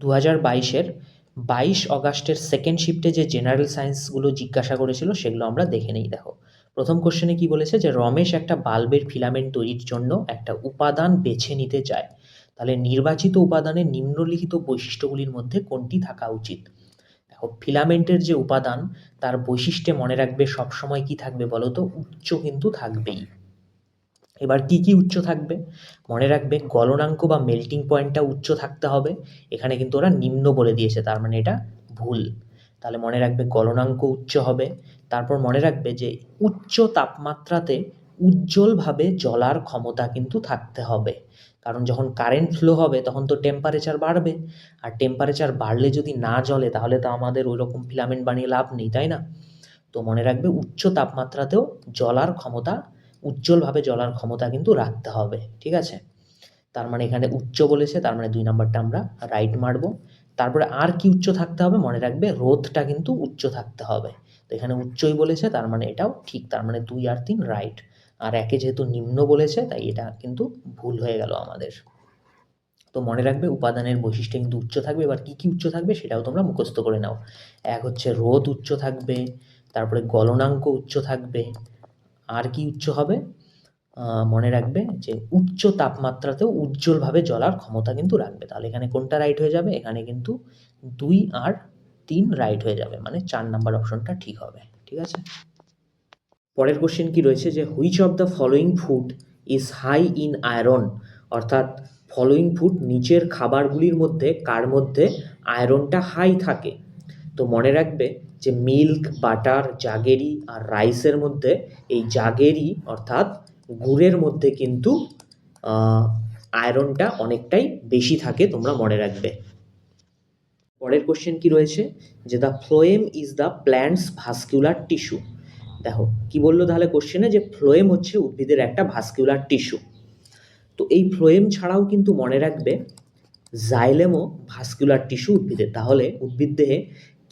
2022-এর 22 অগাস্টের সেকেন্ড শিফটে যে জেনারেল সায়েন্সগুলো জিজ্ঞাসা করেছিল সেগুলো আমরা দেখে নিই। দেখো, প্রথম কোশ্চেনে কি বলেছে যে রমেশ একটা বাল্বের ফিলামেন্ট তৈরির জন্য একটা উপাদান বেছে নিতে চায়। তাহলে নির্বাচিত উপাদানের নিম্নলিখিত বৈশিষ্ট্যগুলির মধ্যে কোনটি থাকা উচিত? দেখো, ফিলামেন্টের যে উপাদান তার বৈশিষ্ট্যে মনে রাখবে সবসময় কি থাকবে বলো তো? উচ্চ কিন্তু থাকবেই। এবার কি কি উচ্চ থাকবে? মনে রাখবে গলনাঙ্ক বা মেল্টিং পয়েন্টটা উচ্চ থাকতে হবে। এখানে কিন্তু ওরা নিম্ন বলে দিয়েছে, তার মানে এটা ভুল। তাহলে মনে রাখবে গলনাঙ্ক উচ্চ হবে। তারপর মনে রাখবে যে উচ্চ তাপমাত্রাতে উজ্জ্বলভাবে জ্বলার ক্ষমতা কিন্তু থাকতে হবে, কারণ যখন কারেন্ট ফ্লো হবে তখন তো টেম্পারেচার বাড়বে, আর টেম্পারেচার বাড়লে যদি না জ্বলে তাহলে তো আমাদের ওই রকম ফিলামেন্ট বানিয়ে লাভ নেই, তাই না? তো মনে রাখবে উচ্চ তাপমাত্রাতেও জ্বলার ক্ষমতা, উজ্জ্বলভাবে জ্বলার ক্ষমতা কিন্তু রাখতে হবে, ঠিক আছে? তার মানে এখানে উচ্চ বলেছে, তার মানে 2 নাম্বারটা আমরা রাইট মারব। তারপরে আর কি উচ্চ থাকতে হবে? মনে রাখবে রোধটা কিন্তু উচ্চ থাকতে হবে। তো এখানে উচ্চই বলেছে, তার মানে এটাও ঠিক, তার মানে 2 আর 3 রাইট। আর একে যেহেতু নিম্ন বলেছে তাই এটা কিন্তু ভুল হয়ে গেল আমাদের। তো মনে রাখবে উপাদানের বৈশিষ্ট্য কিন্তু উচ্চ থাকবে। এবার কি কি উচ্চ থাকবে সেটাও তোমরা মুখস্থ করে নাও। এক হচ্ছে রোধ উচ্চ থাকবে, তারপরে গলনাঙ্ক উচ্চ থাকবে, আর কি উচ্চ হবে? মনে রাখবে যে উচ্চ তাপমাত্রাতেও উজ্জ্বলভাবে জ্বলার ক্ষমতা কিন্তু রাখবে। তাহলে এখানে কোনটা রাইট হয়ে যাবে? এখানে কিন্তু 2 আর 3 রাইট হয়ে যাবে, মানে 4 নাম্বার অপশনটা ঠিক হবে, ঠিক আছে? পরের কোশ্চেন কি রয়েছে যে which of the following food is high in iron, অর্থাৎ ফলোয়িং ফুড নিচের খাবারগুলির মধ্যে কার মধ্যে আয়রনটা হাই থাকে? তো মনে রাখবে যে মিল্ক, বাটার, জাগেরি আর রাইসের মধ্যে এই জাগেরি অর্থাৎ গুড়ের মধ্যে কিন্তু আয়রনটা অনেকটাই বেশি থাকে, তোমরা মনে রাখবে। পরের কোশ্চেন কি রয়েছে যে the phloem is the plants vascular tissue. দেখো কি বললো তাহলে কোশ্চেনে, যে ফ্লোয়েম হচ্ছে উদ্ভিদের একটা ভাস্কুলার টিস্যু। তো এই ফ্লোয়েম ছাড়াও কিন্তু মনে রাখবে জাইলেমও ভাস্কুলার টিস্যু উদ্ভিদের। তাহলে উদ্ভিদ দেহে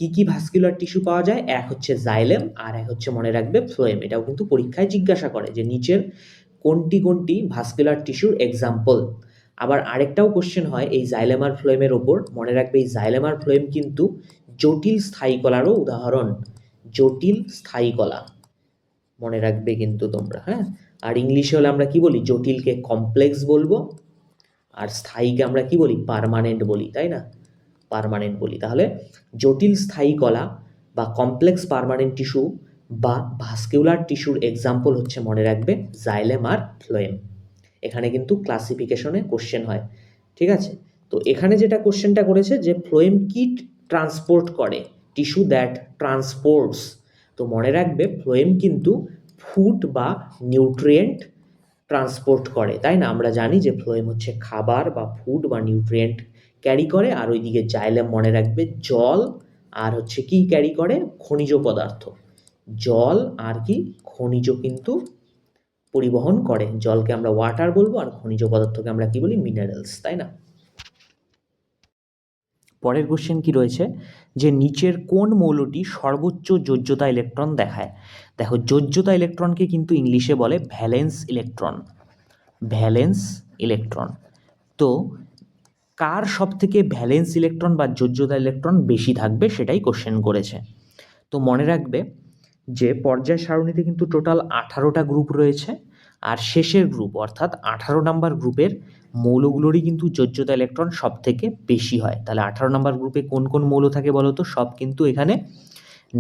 কি কি ভাস্কুলার টিস্যু পাওয়া যায়? এক হচ্ছে জাইলেম আর এক হচ্ছে মনে রাখবে ফ্লোয়েম। এটাও কিন্তু পরীক্ষায় জিজ্ঞাসা করে যে নিচের কোনটি কোনটি ভাস্কুলার টিস্যুর এক্সাম্পল। আবার আরেকটাও কোশ্চেন হয় এই জাইলেম আর ফ্লোয়েমের ওপর। মনে রাখবে এই জাইলেম আর ফ্লোয়েম কিন্তু জটিল স্থায়ী কলারও উদাহরণ। জটিল স্থায়ী কলা মনে রাখবে কিন্তু তোমরা, হ্যাঁ। আর ইংলিশে হলে আমরা কি বলি? জটিলকে কমপ্লেক্স বলবো, আর স্থায়ীকে আমরা কি বলি? পার্মানেন্ট বলি, তাই না? পার্মানেন্ট বলি। তাহলে জটিল স্থায়ী কলা বা কমপ্লেক্স পার্মানেন্ট টিস্যু বা ভাস্কুলার টিস্যুর এক্সাম্পল হচ্ছে মনে রাখবে জাইলেম আর ফ্লোয়েম। এখানে কিন্তু ক্লাসিফিকেশনে কোশ্চেন হয়, ঠিক আছে? তো এখানে যেটা কোশ্চেনটা করেছে যে ফ্লোয়েম কি ট্রান্সপোর্ট করে? Tissue that transports. তো মনে রাখবে ফ্লোয়েম কিন্তু ফুড বা নিউট্রিয়েন্ট ট্রান্সপোর্ট করে, তাই না? আমরা জানি যে ফ্লোয়েম হচ্ছে খাবার বা ফুড বা নিউট্রিয়েন্ট ক্যারি করে, আর ওইদিকে জাইলেম মনে রাখবে জল আর হচ্ছে কি ক্যারি করে? খনিজ পদার্থ। জল আর কি? খনিজ কিন্তু পরিবহন করে। জলকে আমরা ওয়াটার বলবো আর খনিজ পদার্থকে আমরা কি বলি? মিনারেলস, তাই না? পরের কোশ্চেন কি রয়েছে যে নিচের কোন মৌলটি সর্বোচ্চ যোজ্যতা ইলেকট্রন দেখায়? দেখো, যোজ্যতা ইলেকট্রনকে কিন্তু ইংলিশে বলে ভ্যালেন্স ইলেকট্রন। Valence electron. তো কার সব থেকে ভ্যালেন্স ইলেকট্রন বা যোজ্যতা ইলেকট্রন বেশি থাকবে সেটাই কোশ্চেন করেছে। তো মনে রাখবে যে পর্যায় সারণীতে কিন্তু টোটাল 18টা গ্রুপ রয়েছে, আর শেষের গ্রুপ অর্থাৎ 18 নাম্বার গ্রুপের মৌলগুলোরই কিন্তু যোজ্যতা ইলেকট্রন সব থেকে বেশি হয়। তাহলে 18 নাম্বার গ্রুপে কোন কোন মৌল থাকে বলো তো? সব কিন্তু এখানে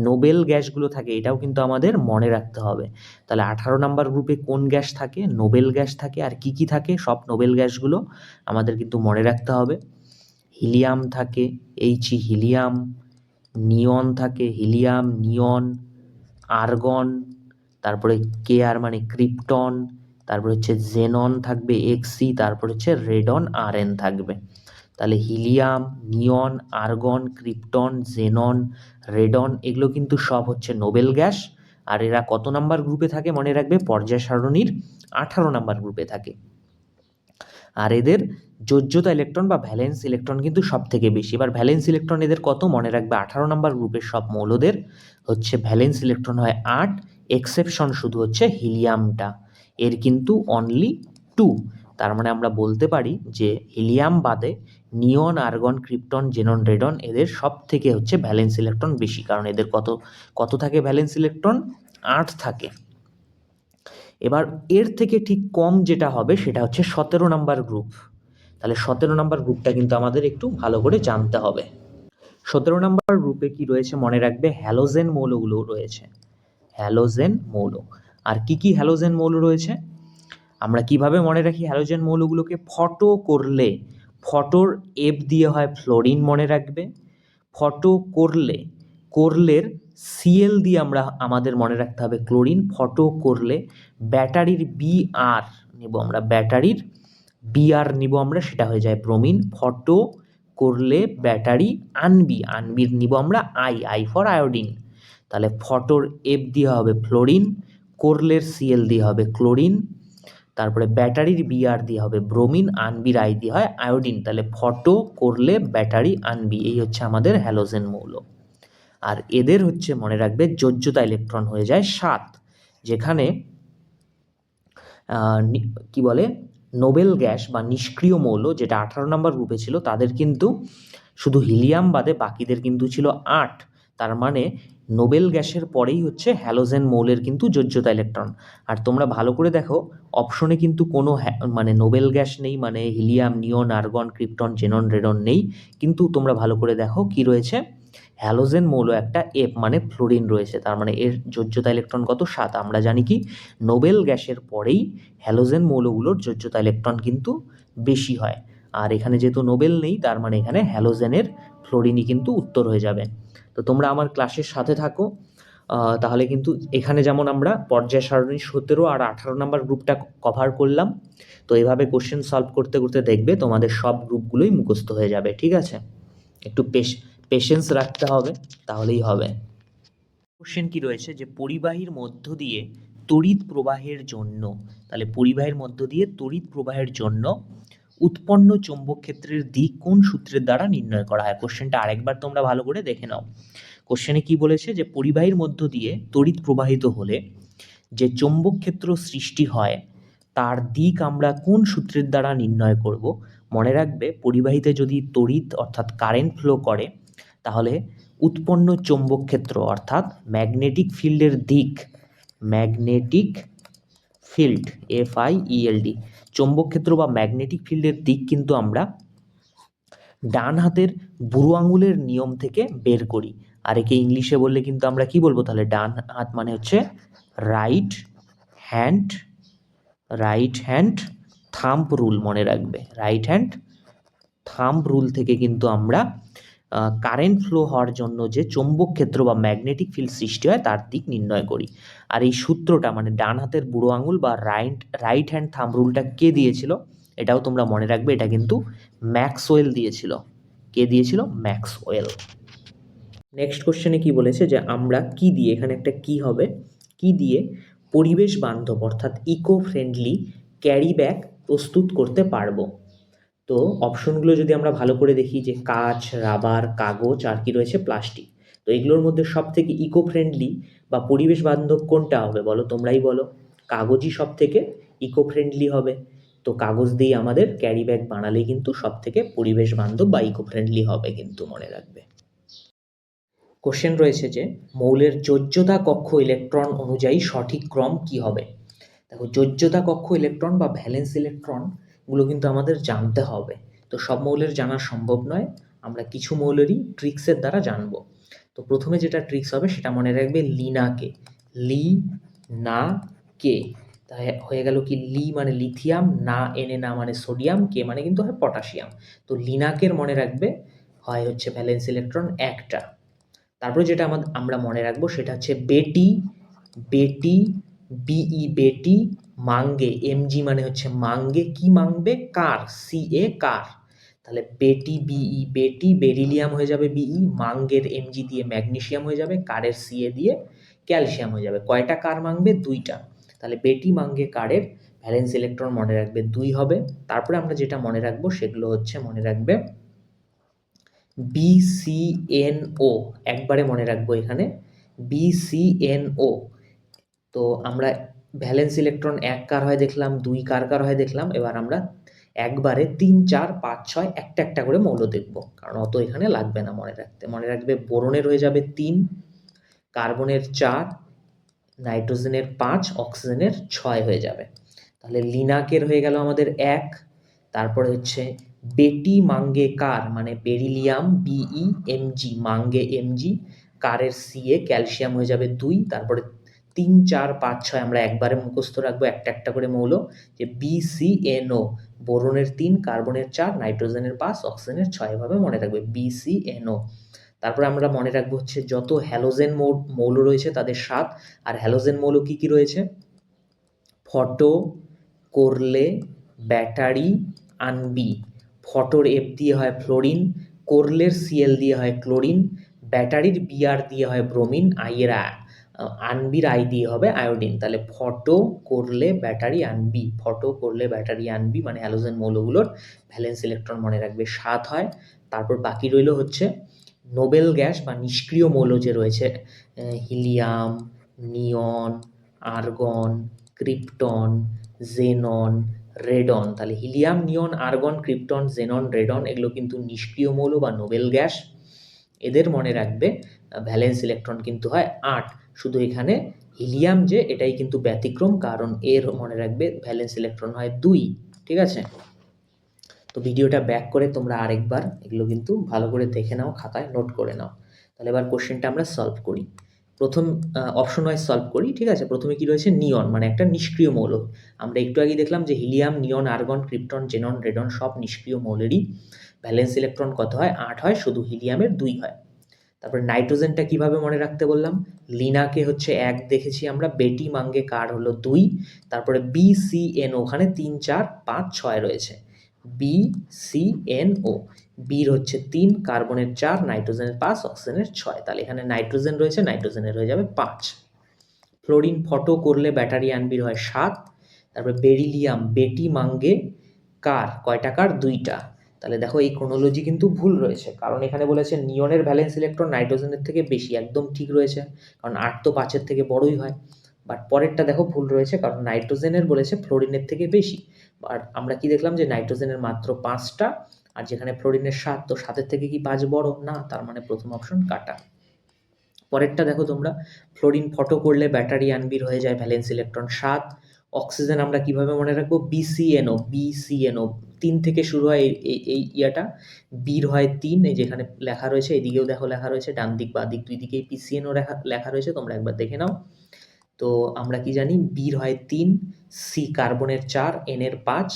নোবেল গ্যাসগুলো থাকে, এটাও কিন্তু আমাদের মনে রাখতে হবে। তাহলে 18 নাম্বার গ্রুপে কোন গ্যাস থাকে? নোবেল গ্যাস থাকে। আর কি কি থাকে? সব নোবেল গ্যাসগুলো আমাদের কিন্তু মনে রাখতে হবে। হিলিয়াম থাকে, হিলিয়াম, নিয়ন থাকে, হিলিয়াম, নিয়ন, আর্গন, তারপরে কে আর মানে ক্রিপ্টন, তারপরে হচ্ছে জেনন থাকবে এক্সি, তারপর হচ্ছে রেডন আর এন থাকবে। তাহলে হিলিয়াম, নিয়ন, আর্গন, ক্রিপ্টন, জেনন, রেডন এগুলো কিন্তু সব হচ্ছে নোবেল গ্যাস। আর এরা কত নাম্বার গ্রুপে থাকে? মনে রাখবে পর্যায় সারণীর 18 নাম্বার গ্রুপে থাকে। আর এদের যোজ্যতা ইলেকট্রন বা ভ্যালেন্স ইলেকট্রন কিন্তু সব থেকে বেশি। এবার ভ্যালেন্স ইলেকট্রন এদের কত? মনে রাখবে 18 নাম্বার গ্রুপের সব মৌলদের হচ্ছে ভ্যালেন্স ইলেকট্রন হয় 8, এক্সেপশন শুধু হচ্ছে হিলিয়ামটা, এর কিন্তু অনলি 2। তার মানে আমরা বলতে পারি যে হিলিয়াম বাদে নিয়ন, আর্গন, ক্রিপ্টন, জেনন, রেডন এদের সব থেকে হচ্ছে ভ্যালেন্স ইলেকট্রন বেশি, কারণ এদের কত থাকে ভ্যালেন্স ইলেকট্রন? 8 থাকে। এবার এর থেকে ঠিক কম যেটা হবে সেটা হচ্ছে 17 নাম্বার গ্রুপ। তাহলে 17 নাম্বার গ্রুপটা কিন্তু আমাদের একটু ভালো করে জানতে হবে। 17 নাম্বার গ্রুপে কি রয়েছে মনে রাখবে, হ্যালোজেন মৌলগুলো রয়েছে। হ্যালোজেন মৌল। আর কি কি হ্যালোজেন মৌল রয়েছে আমরা কিভাবে মনে রাখি হ্যালোজেন মৌলগুলোকে? ফটো করলে, ফটোর এফ দিয়ে হয় ফ্লোরিন মনে রাখবে। ফটো করলের সিএল দিয়ে আমাদের মনে রাখতে হবে ক্লোরিন। ফটো করলে ব্যাটারির বিআর নিব আমরা, ব্যাটারির বিআর নিব আমরা, সেটা হয়ে যায় ব্রোমিন। ফটো করলে ব্যাটারি আনবির নিব আমরা আই ফর আয়োডিন। তাহলে ফটোর এফ দিয়ে হবে ফ্লোরিন, করলের সিএল দিয়ে হবে ক্লোরিন, তারপরে ব্যাটারির বিআর দিয়ে হবে ব্রোমিন, আনবির আই দিয়ে হয় আয়োডিন। তাহলে ফটো করলে ব্যাটারি আনবি, এই হচ্ছে আমাদের হ্যালোজেন মৌল। আর এদের হচ্ছে মনে রাখবে যোজ্যতা ইলেকট্রন হয়ে যায় 7, যেখানে কি বলে নোবেল গ্যাস বা নিষ্ক্রিয় মৌল যেটা 18 নম্বর গ্রুপে ছিল তাদের কিন্তু শুধু হিলিয়াম বাদে বাকিদের কিন্তু ছিল 8। তার মানে নোবেল গ্যাসের পরেই হচ্ছে হ্যালোজেন মৌলের কিন্তু যোজ্যতা ইলেকট্রন। আর তোমরা ভালো করে দেখো অপশনে কিন্তু কোনো মানে নোবেল গ্যাস নেই, মানে হিলিয়াম, নিয়ন, আর্গন, ক্রিপ্টন, জেনন, রেডন নেই। কিন্তু তোমরা ভালো করে দেখো কি রয়েছে, হ্যালোজেন মৌল একটা এফ মানে ফ্লোরিন রয়েছে। তার মানে এর যোজ্যতা ইলেকট্রন কত? 7। আমরা জানি কি নোবেল গ্যাসের পরেই হ্যালোজেন মৌলগুলোর যোজ্যতা ইলেকট্রন কিন্তু বেশি হয়। আর এখানে যেহেতু নোবেল নেই তার মানে এখানে হ্যালোজেনের ফ্লোরিনই কিন্তু উত্তর হয়ে যাবে। তো তোমরা আমার ক্লাসের সাথে থাকো, তাহলে কিন্তু এখানে যেমন আমরা পর্যায় সারণী 17 আর 18 নাম্বার গ্রুপটা কভার করলাম। তো এভাবে কোশ্চেন সলভ করতে করতে দেখবে তোমাদের সব গ্রুপগুলোই মুখস্থ হয়ে যাবে। ঠিক আছে, একটু পেশেন্স রাখতে হবে, তাহলেই হবে। কোশ্চেন কি রয়েছে যে পরিবাহীর মধ্য দিয়ে তড়িৎ প্রবাহের জন্য, তাহলে পরিবাহীর মধ্য দিয়ে তড়িৎ প্রবাহের জন্য উৎপন্ন চৌম্বক ক্ষেত্রের দিক কোন সূত্রের দ্বারা নির্ণয় করা হয়? কোশ্চেনটা আরেকবার তোমরা ভালো করে দেখে নাও। কোশ্চেনে কি বলেছে যে পরিবাহীর মধ্য দিয়ে তড়িৎ প্রবাহিত হলে যে চৌম্বক ক্ষেত্র সৃষ্টি হয় তার দিক আমরা কোন সূত্রের দ্বারা নির্ণয় করব? মনে রাখবে পরিবাহীতে যদি তড়িৎ অর্থাৎ কারেন্ট ফ্লো করে তাহলে উৎপন্ন চৌম্বক ক্ষেত্র অর্থাৎ ম্যাগনেটিক ফিল্ডের দিক, ম্যাগনেটিক ফিল্ড FIELD, চৌম্বক ক্ষেত্র বা ম্যাগনেটিক ফিল্ডের দিক কিন্তু আমরা ডান হাতের বুড়ো আঙুলের নিয়ম থেকে বের করি। আর একে ইংলিশে বললে কিন্তু আমরা কি বলবো? তাহলে ডান হাত মানে হচ্ছে রাইট হ্যান্ড থাম্ব রুল মনে রাখবে। রাইট হ্যান্ড থাম্ব রুল থেকে কিন্তু আমরা কারেন্ট ফ্লো হওয়ার জন্য যে চৌম্বক ক্ষেত্র বা ম্যাগনেটিক ফিল্ড সৃষ্টি হয় তার দিক নির্ণয় করি। আর এই সূত্রটা মানে ডান হাতের বুড়ো আঙুল বা রাইট হ্যান্ড থাম্ব রুলটা কে দিয়েছিল এটাও তোমরা মনে রাখবে, এটা কিন্তু ম্যাক্সওয়েল দিয়েছিল। কে দিয়েছিল? ম্যাক্সওয়েল। নেক্সট কোশ্চেনে কি বলেছে যে আমরা কি দিয়ে, এখানে একটা কি হবে, কি দিয়ে পরিবেশ বান্ধব অর্থাৎ ইকো ফ্রেন্ডলি ক্যারি ব্যাগ প্রস্তুত করতে পারবো? তো অপশনগুলো যদি আমরা ভালো করে দেখি যে কাঁচ, রাবার, কাগজ আর কি রয়েছে প্লাস্টিক। তো এগুলোর মধ্যে সব থেকে ইকো ফ্রেন্ডলি বা পরিবেশ বান্ধব কোনটা হবে বলো? তোমরাই বলো। কাগজই সব থেকে ইকো ফ্রেন্ডলি হবে। তো কাগজ দিয়ে আমাদের ক্যারি ব্যাগ বানালেই কিন্তু সব থেকে পরিবেশ বান্ধব বা ইকো ফ্রেন্ডলি হবে কিন্তু, মনে রাখবে। কোশ্চেন রয়েছে যে মৌলের যোজ্যতা কক্ষ ইলেকট্রন অনুযায়ী সঠিক ক্রম কি হবে? দেখো যোজ্যতা কক্ষ ইলেকট্রন বা ভ্যালেন্স ইলেকট্রনগুলো কিন্তু আমাদের জানতে হবে। তো সব মৌলের জানা সম্ভব নয়, আমরা কিছু মৌলেরই ট্রিক্সের দ্বারা জানবো। তো প্রথমে যেটা ট্রিক্স হবে সেটা মনে রাখবে লিনাকে, না কে। তাই হয়ে গেল কি লি মানে লিথিয়াম, না এনে না মানে সোডিয়াম, কে মানে কিন্তু হয় পটাশিয়াম। তো লিনাকের মনে রাখবে হয় হচ্ছে ভ্যালেন্স ইলেকট্রন একটা। তারপরে যেটা আমরা মনে রাখবো সেটা হচ্ছে বেটি, বেটি মাঙ্গে, এমজি মানে হচ্ছে মাঙ্গে, কি মাঙ্গবে? কার, কার। তাহলে বেটি বেরিলিয়াম হয়ে যাবে বিই, মাঙ্গের এমজি দিয়ে ম্যাগনেসিয়াম হয়ে যাবে, কারের সিএ দিয়ে ক্যালসিয়াম হয়ে যাবে। কয়টা কার মাঙ্গবে? 2টা। তাহলে বেটি মাঙ্গে কারের ভ্যালেন্স ইলেকট্রন মনে রাখবে 2 হবে। তারপরে আমরা যেটা মনে রাখবো সেগুলো হচ্ছে মনে রাখবে BCNO, একবারে মনে রাখবো এখানে BCNO। তো আমরা ভ্যালেন্স ইলেকট্রন 1 কার হয় দেখলাম, 2 কার হয় দেখলাম। এবার আমরা একবারে 3, 4, 5, 6 একটা একটা করে মৌল দেখব, কারণ অত এখানে লাগবে না মনে রাখতে। মনে রাখবে বোরনের হয়ে যাবে 3, কার্বনের 4, নাইট্রোজেনের 5, অক্সিজেনের 6 হয়ে যাবে। তাহলে লিনাকের হয়ে গেল আমাদের 1, তারপরে হচ্ছে বেটি মাঙ্গে কার মানে বেরিলিয়াম BeMg, মাঙ্গে Mg, কারের Ca, ক্যালসিয়াম হয়ে যাবে 2, তারপরে 3, 4, 5, 6 আমরা একবারে মুখস্থ রাখবো একটা একটা করে মৌল, যে BCNO, বোরনের 3, কার্বনের 4, নাইট্রোজেনের 5, অক্সিজেনের 6, এভাবে মনে রাখবে BCNO। তারপরে আমরা মনে রাখবো হচ্ছে যত হ্যালোজেন মৌল রয়েছে তাদের 7, আর হ্যালোজেন মৌল কি কি রয়েছে? ফটো, কোরলে, ব্যাটারি, আনবি। ফটোর F দিয়ে হয় ফ্লোরিন, কোরলের Cl দিয়ে হয় ক্লোরিন, ব্যাটারির Br দিয়ে হয় ব্রোমিন, আনবির I দিয়ে হবে আয়োডিন। তাহলে ফটো, কোরলে, ব্যাটারি, আনবি, ফটো, কোরলে, ব্যাটারি, আনবি মানে হ্যালোজেন মৌলগুলোর ভ্যালেন্স ইলেকট্রন মনে রাখবে 7 হয়। তারপর বাকি রইল হচ্ছে নোবেল গ্যাস বা নিষ্ক্রিয় মৌল যে রয়েছে, হিলিয়াম, নিয়ন, আর্গন, ক্রিপ্টন, জেনন, রেডন। তাহলে হিলিয়াম, নিয়ন, আর্গন, ক্রিপ্টন, জেনন, রেডন এগুলো কিন্তু নিষ্ক্রিয় মৌল বা নোবেল গ্যাস। এদের মনে রাখবে ভ্যালেন্স ইলেকট্রন কিন্তু হয় 8। শুধু এখানে হিলিয়াম যে এটাই কিন্তু ব্যতিক্রম, কারণ এর মনে রাখবে ভ্যালেন্স ইলেকট্রন হয় 2। ঠিক আছে, তো ভিডিওটা ব্যাক করে তোমরা আরেকবার এগুলো কিন্তু ভালো করে দেখে নাও, খাতায় নোট করে নাও। তাহলে এবার কোশ্চেনটা আমরা সলভ করি। প্রথম অপশন ওয়াইজ সলভ করি। ঠিক আছে, প্রথমে কি রয়েছে? নিয়ন মানে একটা নিষ্ক্রিয় মৌল। আমরা একটু আগে দেখলাম যে হিলিয়াম, নিয়ন, আর্গন, ক্রিপ্টন, জেনন, রেডন সব নিষ্ক্রিয় মৌলেরই ভ্যালেন্স ইলেকট্রন কত হয়? 8 হয়, শুধু হিলিয়ামের 2 হয়। তারপরে নাইট্রোজেনটা কিভাবে মনে রাখতে বললাম? লিনাকে হচ্ছে 1 দেখেছি আমরা, বেটি মাঙ্গে কার হলো 2, তারপরে BCN ওখানে 3, 4, 5, 6 রয়েছে। BCNO, বির হচ্ছে 3, কার্বনের 4, নাইট্রোজেনের 5, অক্সিজেনের 6। তাহলে এখানে নাইট্রোজেন রয়েছে, নাইট্রোজেনের হয়ে যাবে 5। ফ্লোরিন, ফটো, করলে, ব্যাটারি, আনবির হয় 7। তারপরে বেরিলিয়াম, বেটি মাঙ্গে কার কয়টা কার? 2টা। তাহলে দেখো এই ক্রোনোলজি কিন্তু ভুল রয়েছে, কারণ এখানে বলেছে নিয়নের ভ্যালেন্স ইলেকট্রন নাইট্রোজেনের থেকে বেশি, একদম ঠিক রয়েছে, কারণ 8 তো 5-এর থেকে বড়ই হয়। বাট পরেরটা দেখো ভুল রয়েছে, কারণ নাইট্রোজেনের বলেছে ফ্লোরিনের থেকে বেশি। আর আমরা কি দেখলাম যে নাইট্রোজেনের মাত্র 5টা, আর যেখানে ফ্লোরিনের 7, তো 7-এর থেকে কি 5 বড় না? তার মানে প্রথম অপশন কাটা। পরেরটা দেখো তোমরা, ফ্লোরিন, ফটো করলে ব্যাটারি, আনবির হয়ে যায় ভ্যালেন্স ইলেকট্রন 7। অক্সিজেন আমরা কিভাবে মনে রাখবো? BCNO 3 থেকে শুরু হয় এই ইয়াটা, বির হয় 3, এই যেখানে লেখা রয়েছে, এদিকেও দেখো লেখা রয়েছে, ডান দিক বা দিক দুই দিকেই PCNO লেখা রয়েছে, তোমরা একবার দেখে নাও। তো আমরা কি জানি? বির হয় 3, সি কার্বনের 4, এনের 5,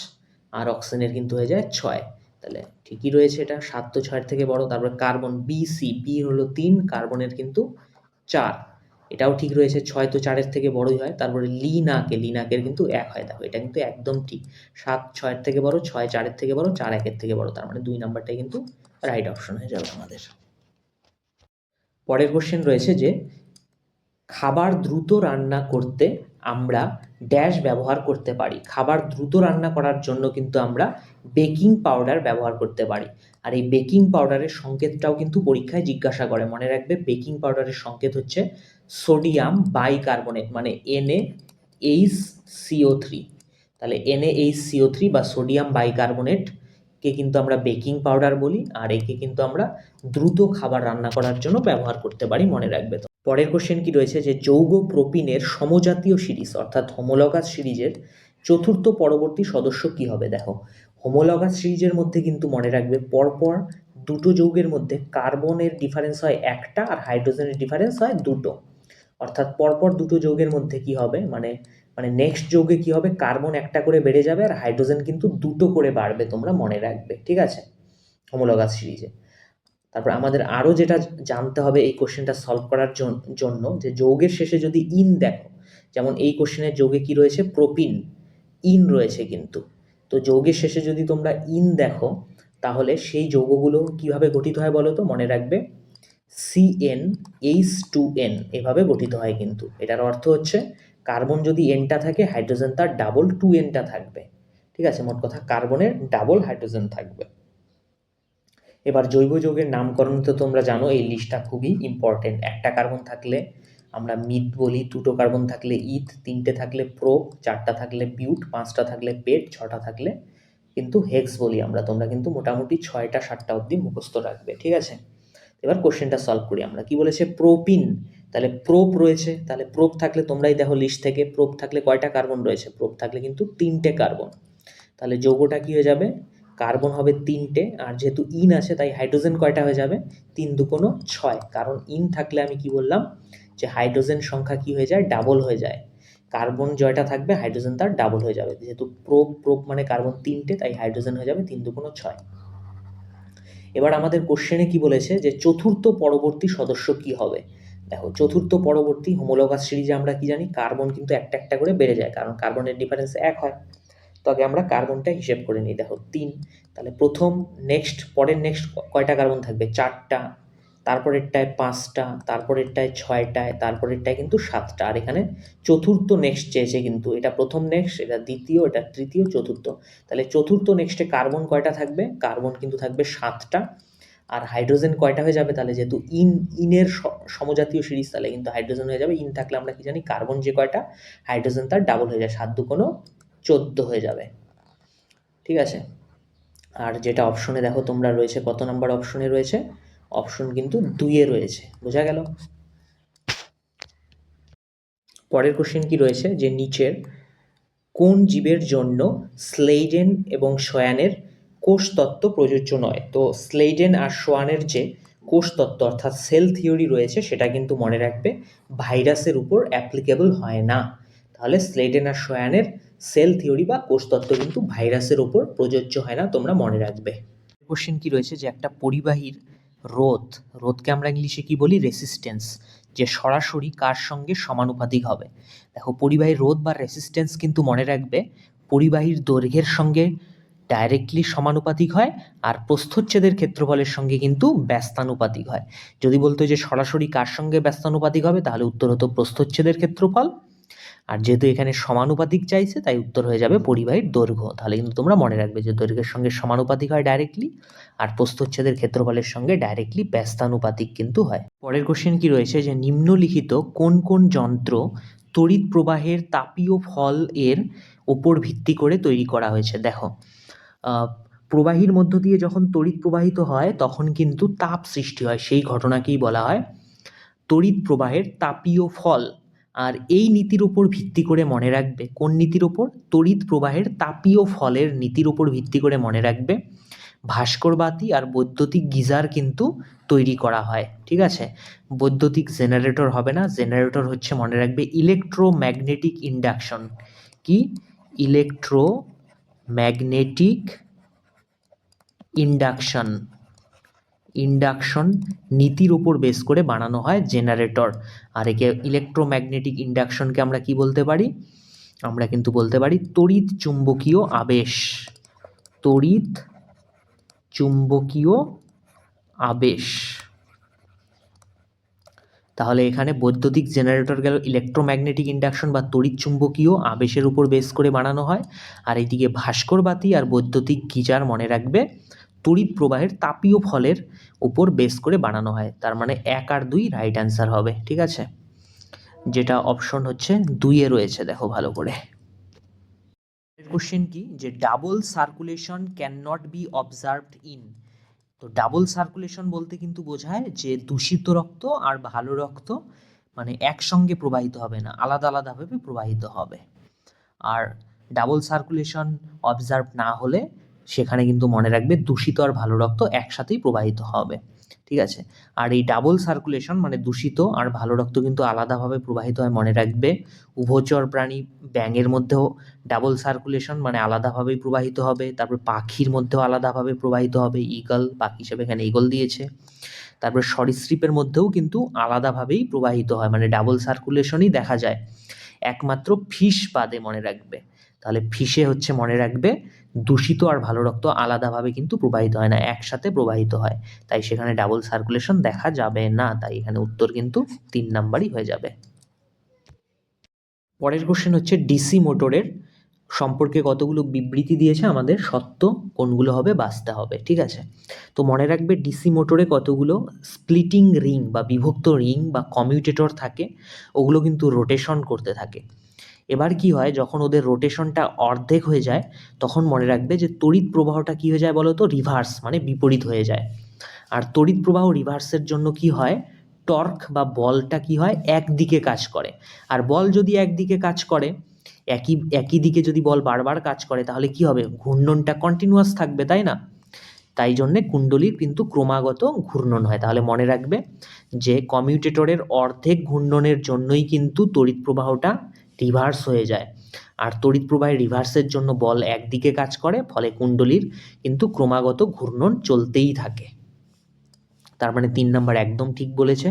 আর অক্সিজেনের কিন্তু হয়ে যায় 6। তাহলে ঠিকই রয়েছে এটা, 7 তো 6-এর থেকে বড়। তারপরে কার্বন বি হলো 3, কার্বনের কিন্তু 4, এটাও ঠিক রয়েছে, 6 তো 4-এর থেকে বড়ই হয়। তারপরে লিনাকের কিন্তু 1 হয়, দেখো এটা কিন্তু একদম ঠিক, 7 6-এর থেকে বড়, 6 4-এর থেকে বড়, 4 1-এর থেকে বড়, তার মানে 2 নাম্বারটাই কিন্তু রাইট অপশন হয়ে যাবে আমাদের। পরের কোশ্চেন রয়েছে যে খাবার দ্রুত রান্না করতে আমরা ড্যাশ ব্যবহার করতে পারি। খাবার দ্রুত রান্না করার জন্য কিন্তু আমরা বেকিং পাউডার ব্যবহার করতে পারি। আর এই বেকিং পাউডারের সংকেতটাও কিন্তু পরীক্ষায় জিজ্ঞাসা করে, মনে রাখবে বেকিং পাউডারের সংকেত হচ্ছে সোডিয়াম বাইকার্বনেট মানে NaHCO3। তাহলে NaHCO3 বা সোডিয়াম বাইকার্বনেটকে কিন্তু আমরা বেকিং পাউডার বলি, আর একে কিন্তু আমরা দ্রুত খাবার রান্না করার জন্য ব্যবহার করতে পারি, মনে রাখবে। তো পরের কোশ্চেন কি রয়েছে যে যৌগ প্রোপিনের সমজাতীয় সিরিজ অর্থাৎ হোমোলগাস সিরিজের চতুর্থ পরবর্তী সদস্য কি হবে? দেখো হোমোলগাস সিরিজের মধ্যে কিন্তু মনে রাখবে পরপর দুটো যৌগের মধ্যে কার্বনের ডিফারেন্স হয় 1টা, আর হাইড্রোজেনের ডিফারেন্স হয় 2টো। অর্থাৎ পরপর দুটো যৌগের মধ্যে কি হবে, মানে নেক্সট যৌগে কি হবে? কার্বন 1টা করে বেড়ে যাবে, আর হাইড্রোজেন কিন্তু 2টো করে বাড়বে, তোমরা মনে রাখবে। ঠিক আছে, হোমোলগাস সিরিজে। তারপর আমাদের আরও যেটা জানতে হবে এই কোশ্চেনটা সলভ করার জন্য, যে যৌগের শেষে যদি ইন দেখো, যেমন এই কোশ্চেনের যৌগে কি রয়েছে? প্রোপিন, ইন রয়েছে কিন্তু। তো যৌগের শেষে যদি তোমরা ইন দেখো, তাহলে সেই যৌগগুলো কিভাবে গঠিত হয় বলো তো? মনে রাখবে CnH2n এভাবে গঠিত হয় কিন্তু। এটার অর্থ হচ্ছে কার্বন যদি এনটা থাকে, হাইড্রোজেন তার ডাবল 2nটা থাকবে। ঠিক আছে, মোট কথা কার্বনের ডাবল হাইড্রোজেন থাকবে। এবার জৈব যৌগের নামকরণ তো তোমরা জানো, এই লিস্টটা খুবই ইম্পর্টেন্ট। একটা কার্বন থাকলে আমরা মিথ বলি, 2টো কার্বন থাকলে ইথ, 3টে থাকলে প্রোপ, 4টা থাকলে বিউট, 5টা থাকলে পেট, 6টা থাকলে কিন্তু হেক্স বলি আমরা। তোমরা কিন্তু মোটামুটি 6টা 7টা অবধি মুখস্থ রাখবে, ঠিক আছে? এবার কোশ্চেনটা সলভ করি আমরা। কি বলেছে? প্রোপিন, তাহলে প্রোপ রয়েছে, তাহলে প্রোপ থাকলে তোমরাই দেখো লিস্ট থেকে, প্রোপ থাকলে কয়টা কার্বন রয়েছে? প্রোপ থাকলে কিন্তু 3টে কার্বন। তাহলে যৌগটা কি হয়ে যাবে? কার্বন হবে 3টে, আর যেহেতু ইন আছে তাই হাইড্রোজেন কয়টা হয়ে যাবে? 3 দুগুণ 6, কারণ ইন থাকলে আমি কি বললাম যে হাইড্রোজেন সংখ্যা কি হয়ে যায়? ডাবল হয়ে যায়। কার্বন জয়টা থাকবে, হাইড্রোজেন তার ডাবল হয়ে যাবে। যেহেতু প্রোপ মানে কার্বন 3টে, তাই হাইড্রোজেন হয়ে যাবে 3 দুগুণ 6। এবার আমাদের কোশ্চেনে কি বলেছে যে চতুর্থ পরবর্তী সদস্য কি হবে? দেখো, চতুর্থ পরবর্তী হোমোলোগাস সিরিজে আমরা কি জানি? কার্বন কিন্তু একটা একটা করে বেড়ে যায়, কারণ কার্বনের ডিফারেন্স 1 হয়। তো আগে আমরা কার্বনটা হিসেব করে নিই। দেখো 3, তাহলে প্রথম পরের নেক্সট কয়টা কার্বন থাকবে? 4টা, তারপরেরটায় 5টা, তারপরেরটায় 6টায়, তারপরেরটায় কিন্তু 7টা। আর এখানে চতুর্থ নেক্সট চেয়েছে, কিন্তু এটা প্রথম নেক্সট, এটা দ্বিতীয়, এটা তৃতীয়, চতুর্থ। তাহলে চতুর্থ নেক্সটে কার্বন কয়টা থাকবে? কার্বন কিন্তু থাকবে 7টা। আর হাইড্রোজেন কয়টা হয়ে যাবে? তাহলে যেহেতু ইনের সমজাতীয় সিরিজ, তাহলে কিন্তু হাইড্রোজেন হয়ে যাবে। ইন থাকলে আমরা কি জানি? কার্বন যে কয়টা, হাইড্রোজেন তার ডাবল হয়ে যায়, 7 দুগুণ 14 হয়ে যাবে, ঠিক আছে? আর যেটা অপশনে দেখো তোমরা রয়েছে, কত নাম্বার অপশনে রয়েছে? অপশন কিন্তু 2-এ রয়েছে, বোঝা গেল? পরের কোশ্চেন কি রয়েছে যে নিচের কোন জীবের জন্য স্লেইডেন এবং সোয়ানের কোষতত্ত্ব প্রযোজ্য নয়? তো স্লেইডেন আর সোয়ানের যে কোষতত্ত্ব অর্থাৎ সেল থিওরি রয়েছে, সেটা কিন্তু মনে রাখবে ভাইরাসের উপর অ্যাপ্লিকেবল হয় না। তাহলে স্লেইডেন আর সোয়ানের সেল থিওরি বা কোষতত্ত্ব কিন্তু ভাইরাসের উপর প্রযোজ্য হয় না, তোমরা মনে রাখবে। কোশ্চেন কি রয়েছে যে একটা পরিবাহীর রোধকে আমরা ইংলিশে কি বলি? রেসিস্ট্যান্স, যে সরাসরি কার সঙ্গে সমানুপাতিক হবে? দেখো, পরিবাহীর রোধ বা রেসিস্ট্যান্স কিন্তু মনে রাখবে পরিবাহীর দৈর্ঘ্যের সঙ্গে ডাইরেক্টলি সমানুপাতিক হয়, আর প্রস্থচ্ছেদের ক্ষেত্রফলের সঙ্গে কিন্তু ব্যস্তানুপাতিক হয়। যদি বলতো যে সরাসরি কার সঙ্গে ব্যস্তানুপাতিক হবে, তাহলে উত্তর হতো প্রস্থচ্ছেদের ক্ষেত্রফল। আর যেহেতু এখানে সমানুপাতিক চাইছে, তাই উত্তর হয়ে যাবে পরিবাহীর দৈর্ঘ্য। তাহলে কিন্তু তোমরা মনে রাখবে যে দৈর্ঘ্যের সঙ্গে সমানুপাতিক হয় ডাইরেক্টলি, আর প্রস্থচ্ছেদের ক্ষেত্রফলের সঙ্গে ডাইরেক্টলি ব্যস্তানুপাতিক কিন্তু হয়। পরের কোশ্চেন কি রয়েছে যে নিম্নলিখিত কোন কোন যন্ত্র তড়িৎ প্রবাহের তাপীয় ফল এর ওপর ভিত্তি করে তৈরি করা হয়েছে? দেখো, প্রবাহীর মধ্য দিয়ে যখন তড়িৎ প্রবাহিত হয় তখন কিন্তু তাপ সৃষ্টি হয়, সেই ঘটনাকেই বলা হয় তড়িৎ প্রবাহের তাপীয় ফল। আর এই নীতির উপর ভিত্তি করে মনে রাখবে, কোন নীতির উপর? তড়িৎ প্রবাহের তাপীয় ফলের নীতির উপর ভিত্তি করে মনে রাখবে ভাস্কর বাতি আর বৈদ্যুতিক গিজার কিন্তু তৈরি করা হয়, ঠিক আছে? বৈদ্যুতিক জেনারেটর হবে না, জেনারেটর হচ্ছে মনে রাখবে ইলেকট্রোম্যাগনেটিক ইন্ডাকশন। কি? ইলেকট্রোম্যাগনেটিক ইন্ডাকশন নীতির উপর বেস করে বানানো হয় জেনারেটর। আর একে ইলেকট্রোম্যাগনেটিক ইন্ডাকশনকে আমরা কি বলতে পারি? আমরা কিন্তু বলতে পারি তড়িৎ চুম্বকীয় আবেশ। তড়িৎ চুম্বকীয় আবেশ। তাহলে এখানে বৈদ্যুতিক জেনারেটর গেল ইলেকট্রোম্যাগনেটিক ইন্ডাকশন বা তড়িৎ চুম্বকীয় আবেশের উপর বেস করে বানানো হয়। আর এইদিকে ভাস্কর বাতি আর বৈদ্যুতিক গিজার মনে রাখবে তড়িৎ প্রবাহের তাপীয় ফলের উপর বেস করে বানানো হয়। তার মানে 1 আর 2 রাইট অ্যান্সার হবে, ঠিক আছে? যেটা অপশন হচ্ছে 2-এ রয়েছে, দেখো ভালো করে। কোশ্চেন কি যে double circulation can not be observed in? তো ডাবল সার্কুলেশন বলতে কিন্তু বোঝায় যে দূষিত রক্ত আর ভালো রক্ত মানে একসঙ্গে প্রবাহিত হবে না, আলাদা আলাদাভাবে প্রবাহিত হবে। আর ডাবল সার্কুলেশন অবজার্ভ না হলে সেখানে কিন্তু মনে রাখবে দূষিত আর ভালো রক্ত একসাথেই প্রবাহিত হবে, ঠিক আছে? আর এই ডাবল সার্কুলেশন মানে দূষিত আর ভালো রক্ত কিন্তু আলাদাভাবে প্রবাহিত হয়, মনে রাখবে উভচর প্রাণী ব্যাঙের মধ্যেও ডাবল সার্কুলেশন মানে আলাদাভাবেই প্রবাহিত হবে। তারপর পাখির মধ্যেও আলাদাভাবে প্রবাহিত হবে, ঈগল, পাখি হিসেবে এখানে ঈগল দিয়েছে। তারপর সরীসৃপের মধ্যেও কিন্তু আলাদাভাবেই প্রবাহিত হয়, মানে ডাবল সার্কুলেশনই দেখা যায়, একমাত্র ফিশ বাদে, মনে রাখবে। তাহলে ফিশে হচ্ছে মনে রাখবে দূষিত আর ভালো রক্ত আলাদাভাবে কিন্তু প্রবাহিত হয় না, একসাথে প্রবাহিত হয়, তাই সেখানে ডাবল সার্কুলেশন দেখা যাবে না। তাই এখানে উত্তর কিন্তু 3 নাম্বারই হয়ে যাবে। পরের কোশ্চেন হচ্ছে ডিসি মোটরের সম্পর্কে কতগুলো বিবৃতি দিয়েছে, আমাদের সত্য কোনগুলো হবে বাছতে হবে, ঠিক আছে? তো মনে রাখবে ডিসি মোটরে কতগুলো স্প্লিটিং রিং বা বিভক্ত রিং বা কমিউটেটর থাকে, ওগুলো কিন্তু রোটেশন করতে থাকে। এবার কি হয়, যখন ওদের রোটেশনটা অর্ধেক হয়ে যায় তখন মনে রাখবে যে তড়িৎ প্রবাহটা কি হয়ে যায় বলো তো, রিভার্স মানে বিপরীত হয়ে যায়। আর তড়িৎ প্রবাহ রিভার্সের জন্য কি হয়, টর্ক বা বলটা কি হয়, একদিকে কাজ করে। আর বল যদি একদিকে কাজ করে, একই একই দিকে যদি বল বারবার কাজ করে, তাহলে কি হবে, ঘূর্ণনটা কন্টিনিউয়াস থাকবে, তাই না? তাই জন্যে কুণ্ডলীর কিন্তু ক্রমাগত ঘূর্ণন হয়। তাহলে মনে রাখবে যে কমিউটেটরের অর্ধেক ঘূর্ণনের জন্যই কিন্তু তড়িৎ প্রবাহটা রিভার্স হয়ে যায়। আর তড়িৎ প্রবাহের রিভার্সের জন্য বল একদিকে কাজ করে, ফলে কুণ্ডলীর কিন্তু ক্রমাগত ঘূর্ণন চলতেই থাকে। তার মানে 3 নাম্বার একদম ঠিক বলেছে।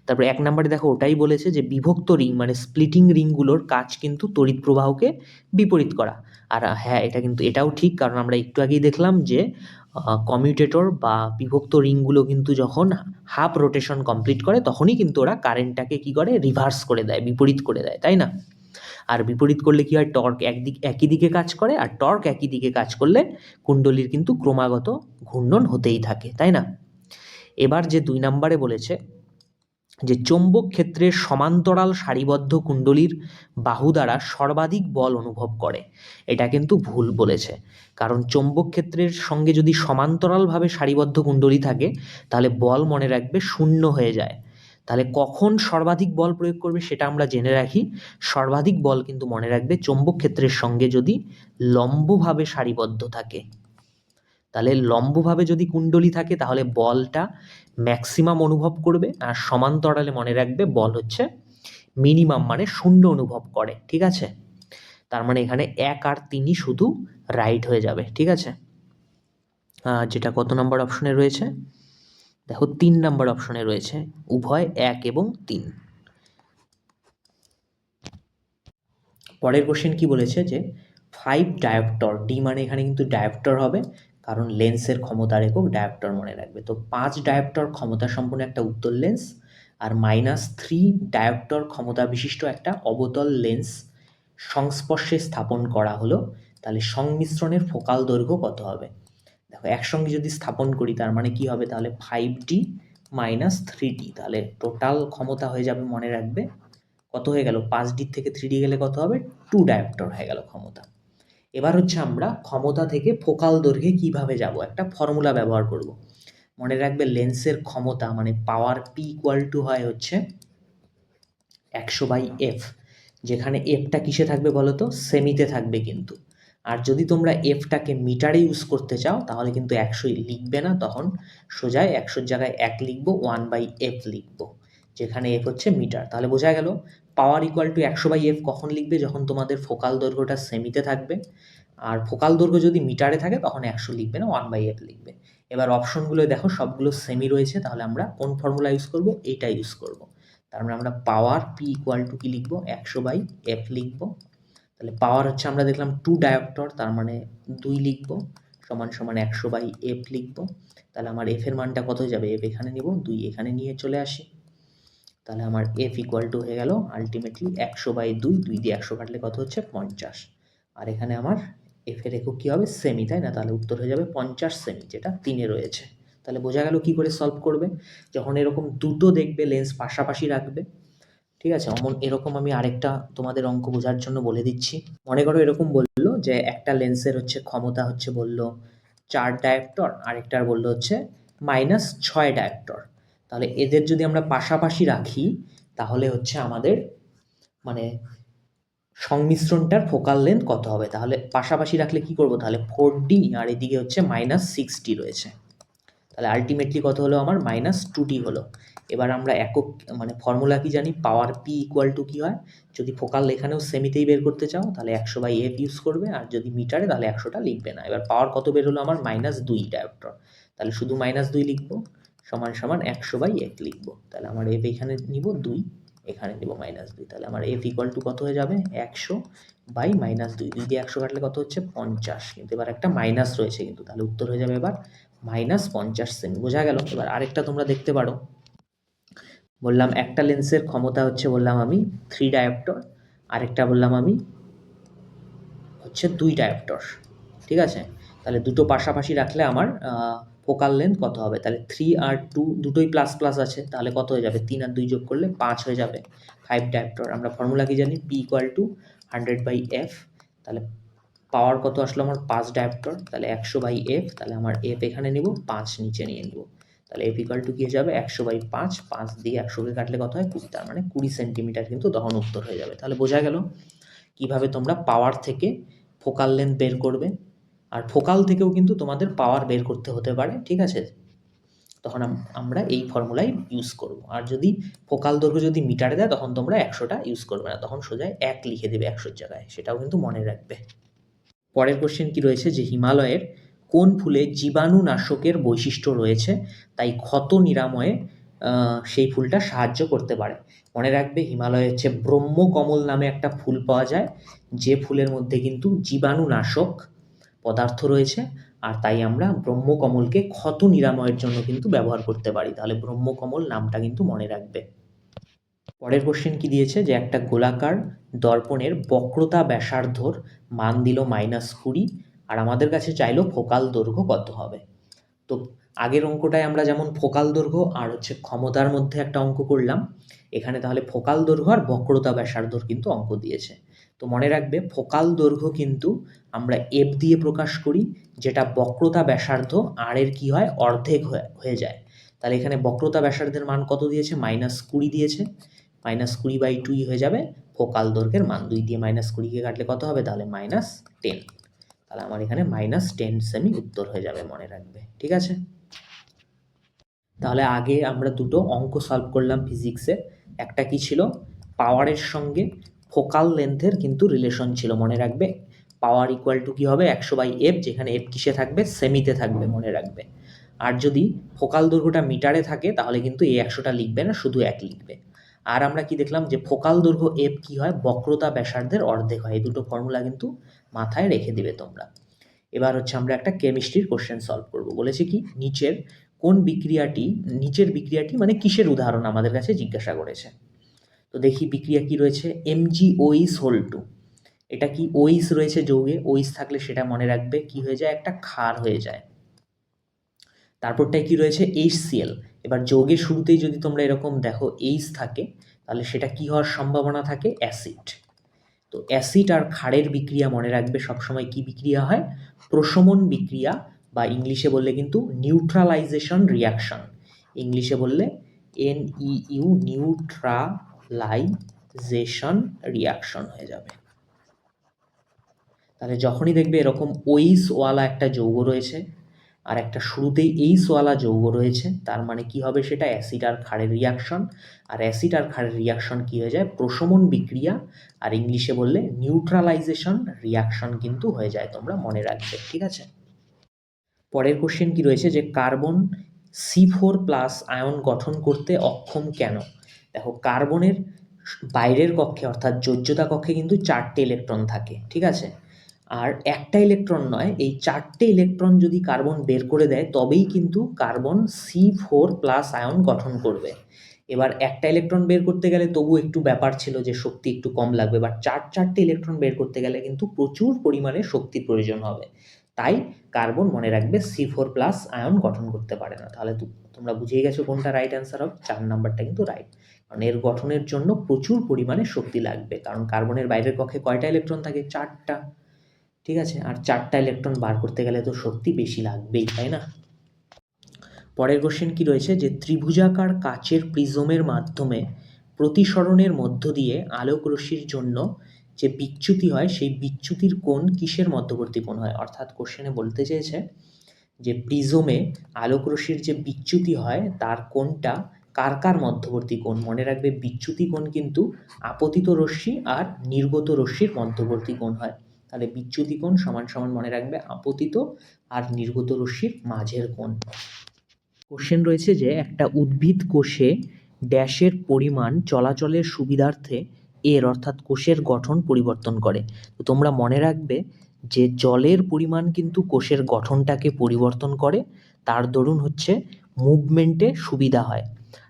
তারপরে 1 নাম্বারে দেখো ওটাই বলেছে যে বিভক্ত রিং মানে স্প্লিটিং রিংগুলোর কাজ কিন্তু তড়িৎ প্রবাহকে বিপরীত করা। আর হ্যাঁ, এটা কিন্তু এটাও ঠিক, কারণ আমরা একটু আগেই দেখলাম যে কমিউটেটর বা বিভক্ত রিংগুলো কিন্তু যখন হাফ রোটেশন কমপ্লিট করে তখনই কিন্তু ওরা কারেন্টটাকে কি করে, রিভার্স করে দেয়, বিপরীত করে দেয়, তাই না? আর বিপরীত করলে কি হয়, টর্ক একই দিকে কাজ করে, আর টর্ক একই দিকে কাজ করলে কুণ্ডলীর কিন্তু ক্রমাগত ঘূর্ণন হতেই থাকে, তাই না? এবার যে 2 নাম্বারে বলেছে যে চৌম্বক ক্ষেত্রের সমান্তরাল সারিবদ্ধ কুণ্ডলীর বাহু দ্বারা সর্বাধিক বল অনুভব করে। এটা কিন্তু ভুল বলেছে, কারণ চৌম্বক ক্ষেত্রের সঙ্গে যদি সমান্তরালভাবে সারিবদ্ধ কুণ্ডলী থাকে তাহলে বল মনে রাখবে শূন্য হয়ে যায়। তাহলে কখন সর্বাধিক বল প্রয়োগ করবে সেটা আমরা জেনে রাখি। সর্বাধিক বল কিন্তু মনে রাখবে চৌম্বক ক্ষেত্রের সঙ্গে যদি লম্বভাবে সারিবদ্ধ থাকে। তাহলে লম্বভাবে যদি কুণ্ডলী থাকে তাহলে বলটা ম্যাক্সিমাম অনুভব করবে, আর সমান্তরালে মনে রাখবে বল হচ্ছে মিনিমাম মানে শূন্য অনুভব করে, ঠিক আছে? তার মানে এখানে 1 আর 3ই শুধু রাইট হয়ে যাবে, ঠিক আছে? যেটা কত নাম্বার অপশনে রয়েছে, দেখো 3 নাম্বার অপশনে রয়েছে, উভয় 1 এবং 3। পরের কোশ্চেন কি বলেছে যে 5 ডায়োপ্টর, ডি মানে এখানে কিন্তু ডায়োপ্টর হবে, কারণ লেন্সের ক্ষমতার একক ডায়োপ্টর মনে রাখবে। তো 5 ডায়োপ্টর ক্ষমতা সম্পন্ন একটা উত্তল লেন্স আর -3 ডায়োপ্টর ক্ষমতা বিশিষ্ট একটা অবতল লেন্স সংস্পর্শে স্থাপন করা হলো, তাহলে সংমিশ্রণের ফোকাল দৈর্ঘ্য কত হবে? দেখো একসঙ্গে যদি স্থাপন করি তার মানে কি হবে, তাহলে 5D - 3D, তাহলে টোটাল ক্ষমতা হয়ে যাবে মনে রাখবে কত হয়ে গেল, 5D থেকে 3D গেলে কত হবে, 2 ডায়োপ্টর হয়ে গেল ক্ষমতা। এবার হচ্ছে আমরা ক্ষমতা থেকে ফোকাল দৈর্ঘ্যে কিভাবে যাব, একটা ফর্মুলা ব্যবহার করব। মনে রাখবে লেন্সের ক্ষমতা মানে পাওয়ার P = হয় হচ্ছে 100/f, যেখানে এফটা কিসে থাকবে বলো তো, সেমিতে থাকবে কিন্তু। আর যদি তোমরা এফটাকে মিটারে ইউজ করতে চাও তাহলে কিন্তু 100 লিখবে না, তখন সোজায় 100-র জায়গায় 1 লিখবো, 1/f লিখবো, যেখানে এফ হচ্ছে মিটার। তাহলে বোঝা গেল পাওয়ার = 100/f কখন লিখবে, যখন তোমাদের ফোকাল দৈর্ঘ্যটা সেমিতে থাকবে, আর ফোকাল দৈর্ঘ্য যদি মিটারে থাকে তখন 100 লিখবে না, 1/f লিখবে। এবার অপশনগুলো দেখো সবগুলো সেমি রয়েছে, তাহলে আমরা কোন ফর্মুলা ইউজ করব, এইটা ইউজ করব। তার মানে আমরা পাওয়ার P = কি লিখবো, 100/f লিখবো। তাহলে পাওয়ার হচ্ছে আমরা দেখলাম 2 ডায়োপ্টর, তার মানে 2 লিখবো, সমান সমান 100/f লিখবো। তাহলে আমার f এর মানটা কত হয়ে যাবে, f এখানে নিব, 2 এখানে নিয়ে চলে আসি, তাহলে আমার f = হয়ে গেল আলটিমেটলি 100/2, 2 দিয়ে 100 কাটলে কত হচ্ছে 50, আর এখানে আমার f এর একক কী হবে, সেমি, তাই না? তাহলে উত্তর হয়ে যাবে 50 সেমি, যেটা 3-এ রয়েছে। তাহলে বোঝা গেল কি করে সলভ করবে, যখন এরকম দুটো দেখবে লেন্স পাশাপাশি রাখবে, ঠিক আছে? এরকম আমি আরেকটা তোমাদের অঙ্ক বোঝার জন্য বলে দিচ্ছি। মনে করো এরকম বললো যে একটা লেন্সের হচ্ছে ক্ষমতা হচ্ছে বললো 4 ডায়োপ্টর, আরেকটার বললো হচ্ছে -6 ডায়োপ্টর। তাহলে এদের যদি আমরা পাশাপাশি রাখি তাহলে হচ্ছে আমাদের মানে সংমিশ্রণটার ফোকাল লেন্থ কত হবে, তাহলে পাশাপাশি রাখলে কি করব, তাহলে 4D আর এদিকে হচ্ছে -6D রয়েছে, তাহলে আলটিমেটলি কত হলো আমার, -2D হলো। এবার আমরা একক মানে ফর্মুলা কি জানি, পাওয়ার P = কি হয়, যদি ফোকাল এখানেও সেমিতেই বের করতে চাও তাহলে 100/f ইউজ করবে, আর যদি মিটারে তাহলে 100টা লিখবে না। এবার পাওয়ার কত বের হলো আমার, -2 ডায়োপ্টর, তাহলে শুধু -2 লিখবো, সমান সমান 100/f লিখবো। তাহলে আমার f এখানে নিব 2, এখানে নেব -2, তাহলে আমার f = কত হয়ে যাবে, 100/-2, 2 দিয়ে 100 কাটলে কত হচ্ছে 50, কিন্তু এবার একটা মাইনাস রয়েছে কিন্তু, তাহলে উত্তর হয়ে যাবে এবার -50 সেমি। বোঝা গেল? এবার আরেকটা তোমরা দেখতে পারো, বললাম একটা লেন্সের ক্ষমতা হচ্ছে বললাম আমি 3 ডায়োপ্টর, আরেকটা বললাম আমি হচ্ছে 2 ডায়োপ্টর, ঠিক আছে? তাহলে দুটো পাশাপাশি রাখলে আমার ফোকাল লেন্থ কত হবে, তাহলে 3 আর 2 দুটোই প্লাস প্লাস আছে, তাহলে কত হয়ে যাবে, 3 আর 2 যোগ করলে 5 হয়ে যাবে, 5 ডায়োপ্টর। আমরা ফর্মুলা কি জানি, P = 100/f, তাহলে পাওয়ার কত আসলো আমার 5 ডায়োপ্টার, তাহলে 100/f, তাহলে আমার f এখানে নিব, 5 নিচে নিয়ে নিব, তাহলে f ইকুয়াল টু কি হয়ে যাবে 100/5, 5 দিয়ে 100কে কাটলে কত হয় 20, তার মানে 20 সেন্টিমিটার কিন্তু তখন উত্তর হয়ে যাবে। তাহলে বোঝা গেল কিভাবে তোমরা পাওয়ার থেকে ফোকাল লেন্থ বের করবে, আর ফোকাল থেকেও কিন্তু তোমাদের পাওয়ার বের করতে হতে পারে, ঠিক আছে, তখন আমরা এই ফর্মুলাই ইউজ করব। আর যদি ফোকাল দৈর্ঘ্য যদি মিটারে দেয় তখন তোমরা 100টা ইউজ করবে না, তখন সোজাই 1 লিখে দেবে 100-র জায়গায়, সেটাও কিন্তু মনে রাখবে। পরের কোশ্চেন কি রয়েছে যে হিমালয়ের কোন ফুলে জীবাণুনাশকের বৈশিষ্ট্য রয়েছে, তাই ক্ষত নিরাময়ে সেই ফুলটা সাহায্য করতে পারে। মনে রাখবে হিমালয়ে হচ্ছে ব্রহ্মকমল নামে একটা ফুল পাওয়া যায়, যে ফুলের মধ্যে কিন্তু জীবাণুনাশক পদার্থ রয়েছে, আর তাই আমরা ব্রহ্মকমলকে ক্ষত নিরাময়ের জন্য কিন্তু ব্যবহার করতে পারি। তাহলে ব্রহ্মকমল নামটা কিন্তু মনে রাখবে। পরের কোশ্চেন কি দিয়েছে যে একটা গোলাকার দর্পণের বক্রতা ব্যাসার্ধর মান দিল -20, আর আমাদের কাছে চাইলো ফোকাল দৈর্ঘ্য কত হবে। তো আগের অঙ্কটায় আমরা যেমন ফোকাল দৈর্ঘ্য আর হচ্ছে ক্ষমতার মধ্যে একটা অঙ্ক করলাম, এখানে তাহলে ফোকাল দৈর্ঘ্য আর বক্রতা ব্যাসার্ধর কিন্তু অঙ্ক দিয়েছে। তো মনে রাখবে ফোকাল দৈর্ঘ্য কিন্তু আমরা এফ দিয়ে প্রকাশ করি, যেটা বক্রতা ব্যাসার্ধ আর এর কি হয় অর্ধেক হয়ে যায়। তাহলে এখানে বক্রতা ব্যাসার্ধের মান কত দিয়েছে -20 দিয়েছে, -20/2 হয়ে যাবে ফোকাল দৈর্ঘ্যের মান। 2 দিয়ে -20কে কাটলে কত হবে তাহলে -10, তাহলে আমার এখানে -10 সেমি উত্তর হয়ে যাবে, মনে রাখবে, ঠিক আছে। তাহলে আগে আমরা দুটো অঙ্ক সলভ করলাম ফিজিক্সে, একটা কি ছিল পাওয়ারের সঙ্গে ফোকাল লেন্থের কিন্তু রিলেশন ছিল, মনে রাখবে পাওয়ার ইকুয়াল টু কি হবে 100/f, যেখানে f কিসে থাকবে সেমিতে থাকবে, মনে রাখবে। আর যদি ফোকাল দৈর্ঘ্যটা মিটারে থাকে তাহলে কিন্তু এই 100টা লিখবে না, শুধু 1 লিখবে। আর আমরা কি দেখলাম যে ফোকাল দৈর্ঘ্য f কি হয় বক্রতা ব্যাসার্ধের অর্ধেক হয়। এই দুটো ফর্মুলা কিন্তু মাথায় রেখে দিবে তোমরা। এবার হচ্ছে আমরা একটা কেমিস্ট্রির কোশ্চেন সলভ করব। বলেছে কি নিচের বিক্রিয়াটি মানে কিসের উদাহরণ আমাদের কাছে জিজ্ঞাসা করেছে। তো দেখি বিক্রিয়া কি রয়েছে, MgOH2, এটা কি ওইস রয়েছে যৌগে, ওইস থাকলে সেটা মনে রাখবে কি হয়ে যায় একটা ক্ষার হয়ে যায়। তারপরটাই কি রয়েছে HCl, এবার যৌগের শুরুতেই যদি তোমরা এরকম দেখো H থাকে তাহলে সেটা কি হওয়ার সম্ভাবনা থাকে অ্যাসিড। তো অ্যাসিড আর ক্ষারের বিক্রিয়া মনে রাখবে সবসময় কি বিক্রিয়া হয় প্রশমন বিক্রিয়া, বা ইংলিশে বললে কিন্তু নিউট্রালাইজেশন রিয়াকশন, ইংলিশে বললে NEU নিউট্রালাইজেশন রিয়াকশন হয়ে যাবে। তাহলে যখনই দেখবে এরকম ওইসওয়ালা একটা যৌগ রয়েছে আর একটা শুরুতেই এইসওয়ালা যৌগ রয়েছে, তার মানে কি হবে সেটা অ্যাসিড আর ক্ষারের রিয়াকশন, আর অ্যাসিড আর ক্ষারের রিয়াকশন কি হয়ে যায় প্রশমন বিক্রিয়া, আর ইংলিশে বললে নিউট্রালাইজেশন রিয়াকশন কিন্তু হয়ে যায়, তোমরা মনে রাখবে, ঠিক আছে। পরের কোশ্চেন কি রয়েছে যে কার্বন C4+ আয়ন গঠন করতে অক্ষম কেন। দেখো কার্বনের বাইরের কক্ষে অর্থাৎ যোজ্যতা কক্ষে কিন্তু 4টে ইলেকট্রন থাকে, ঠিক আছে, আর একটা ইলেকট্রন নয়, এই 4টে ইলেকট্রন যদি কার্বন বের করে দেয় তবেই কিন্তু কার্বন C4+ আয়ন গঠন করবে। এবার একটা ইলেকট্রন বের করতে গেলে তবু একটু ব্যাপার ছিল যে শক্তি একটু কম লাগবে, বাট 4টে ইলেকট্রন বের করতে গেলে কিন্তু প্রচুর পরিমাণে শক্তির প্রয়োজন হবে, তাই কার্বন মনে রাখবে C4+ আয়ন গঠন করতে পারে না। তাহলে তোমরা বুঝেই গেছো কোনটা রাইট অ্যান্সার হবে, 4 নাম্বারটা কিন্তু রাইট, কারণ এর গঠনের জন্য প্রচুর পরিমাণে শক্তি লাগবে, কারণ কার্বনের বাইরের কক্ষে কয়টা ইলেকট্রন থাকে 4টা, ঠিক আছে, আর 4টা ইলেকট্রন বার করতে গেলে তো শক্তি বেশি লাগবেই, তাই না। পরের কোশ্চেন কি রয়েছে যে ত্রিভুজাকার কাচের প্রিজমের মাধ্যমে প্রতিসরণের মধ্য দিয়ে আলোক রশ্মির জন্য যে বিচ্যুতি হয় সেই বিচ্যুতির কোণ কিসের মধ্যবর্তী কোণ হয়। অর্থাৎ কোশ্চেনে বলতে চেয়েছে যে প্রিজমে আলোক রশ্মির যে বিচ্যুতি হয় তার কোণটা কার কার মধ্যবর্তী কোণ। মনে রাখবে বিচ্যুতি কোণ কিন্তু আপতিত রশ্মি আর নির্গত রশ্মির মধ্যবর্তী কোণ হয়। তাহলে বিচ্যুতি কোণ সমান সমান মনে রাখবে আপতিত আর নির্গত রশ্মির মাঝের কোণ। কোশ্চেন রয়েছে যে একটা উদ্ভিদ কোষে ড্যাশের পরিমাণ চলাচলের সুবিধার্থে এর অর্থাৎ কোষের গঠন পরিবর্তন করে। তো তোমরা মনে রাখবে যে জলের পরিমাণ কিন্তু কোষের গঠনটাকে পরিবর্তন করে, তার দরুন হচ্ছে মুভমেন্টে সুবিধা হয়।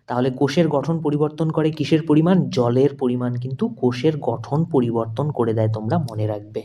তাহলে কোষের গঠন পরিবর্তন করে কিসের পরিমাণ, জলের পরিমাণ কিন্তু কোষের গঠন পরিবর্তন করে দেয়, তোমরা মনে রাখবে।